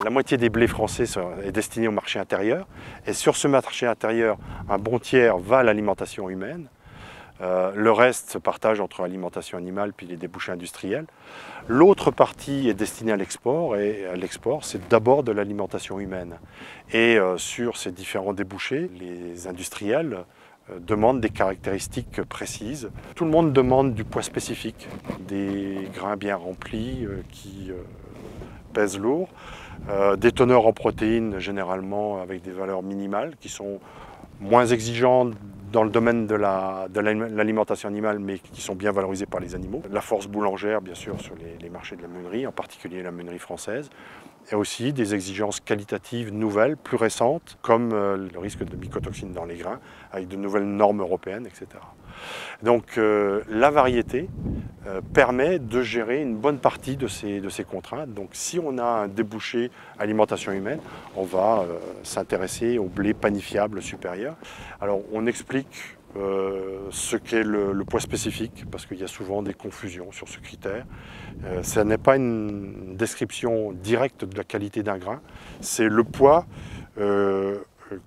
La moitié des blés français est destinée au marché intérieur. Et sur ce marché intérieur, un bon tiers va à l'alimentation humaine. Le reste se partage entre l'alimentation animale puis les débouchés industriels. L'autre partie est destinée à l'export. Et l'export, c'est d'abord de l'alimentation humaine. Et sur ces différents débouchés, les industriels demandent des caractéristiques précises. Tout le monde demande du poids spécifique, des grains bien remplis qui pèsent lourd, des teneurs en protéines généralement avec des valeurs minimales qui sont moins exigeantes dans le domaine de l'alimentation animale, mais qui sont bien valorisées par les animaux. La force boulangère, bien sûr, sur les marchés de la meunerie, en particulier la meunerie française. Et aussi des exigences qualitatives nouvelles, plus récentes, comme le risque de mycotoxines dans les grains, avec de nouvelles normes européennes, etc. Donc la variété permet de gérer une bonne partie de ces contraintes. Donc si on a un débouché alimentation humaine, on va s'intéresser au blé panifiable supérieur. Alors on explique ce qu'est le poids spécifique, parce qu'il y a souvent des confusions sur ce critère. Ce n'est pas une description directe de la qualité d'un grain, c'est le poids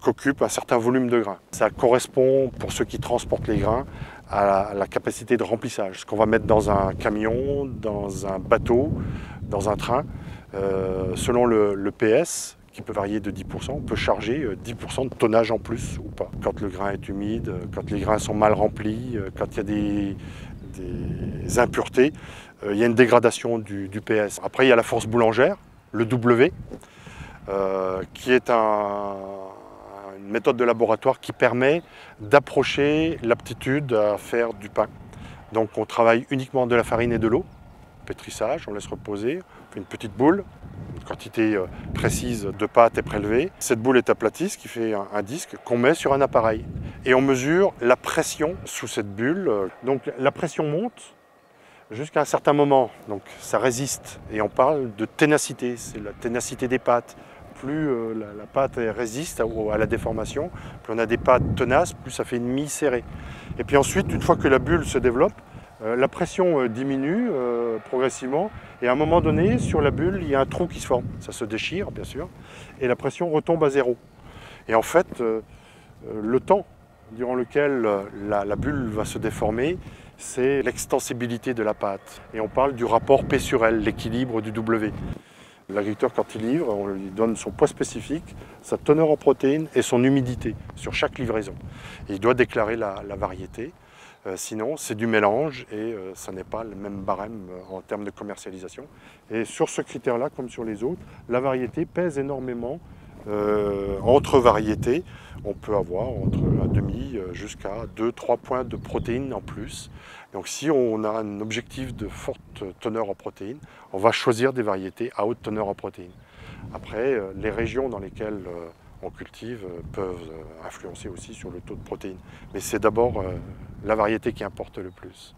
qu'occupe un certain volume de grains. Ça correspond, pour ceux qui transportent les grains, à la capacité de remplissage. Ce qu'on va mettre dans un camion, dans un bateau, dans un train, selon le PS, qui peut varier de 10%, on peut charger 10% de tonnage en plus ou pas. Quand le grain est humide, quand les grains sont mal remplis, quand il y a des impuretés, il y a une dégradation du PS. Après, il y a la force boulangère, le W, qui est une méthode de laboratoire qui permet d'approcher l'aptitude à faire du pain. Donc on travaille uniquement de la farine et de l'eau, pétrissage, on laisse reposer, on fait une petite boule, une quantité précise de pâte est prélevée. Cette boule est aplatie, ce qui fait un disque qu'on met sur un appareil. Et on mesure la pression sous cette bulle. Donc la pression monte jusqu'à un certain moment, donc ça résiste. Et on parle de ténacité, c'est la ténacité des pâtes. Plus la pâte résiste à la déformation, plus on a des pâtes tenaces, plus ça fait une mie serrée. Et puis ensuite, une fois que la bulle se développe, la pression diminue progressivement et à un moment donné, sur la bulle, il y a un trou qui se forme. Ça se déchire, bien sûr, et la pression retombe à zéro. Et en fait, le temps durant lequel la bulle va se déformer, c'est l'extensibilité de la pâte. Et on parle du rapport P sur L, l'équilibre du W. L'agriculteur, quand il livre, on lui donne son poids spécifique, sa teneur en protéines et son humidité sur chaque livraison. Et il doit déclarer la variété, sinon c'est du mélange et ça n'est pas le même barème en termes de commercialisation. Et sur ce critère-là, comme sur les autres, la variété pèse énormément. Entre variétés, on peut avoir entre un demi jusqu'à 2-3 points de protéines en plus. Donc si on a un objectif de forte teneur en protéines, on va choisir des variétés à haute teneur en protéines. Après, les régions dans lesquelles on cultive peuvent influencer aussi sur le taux de protéines. Mais c'est d'abord la variété qui importe le plus.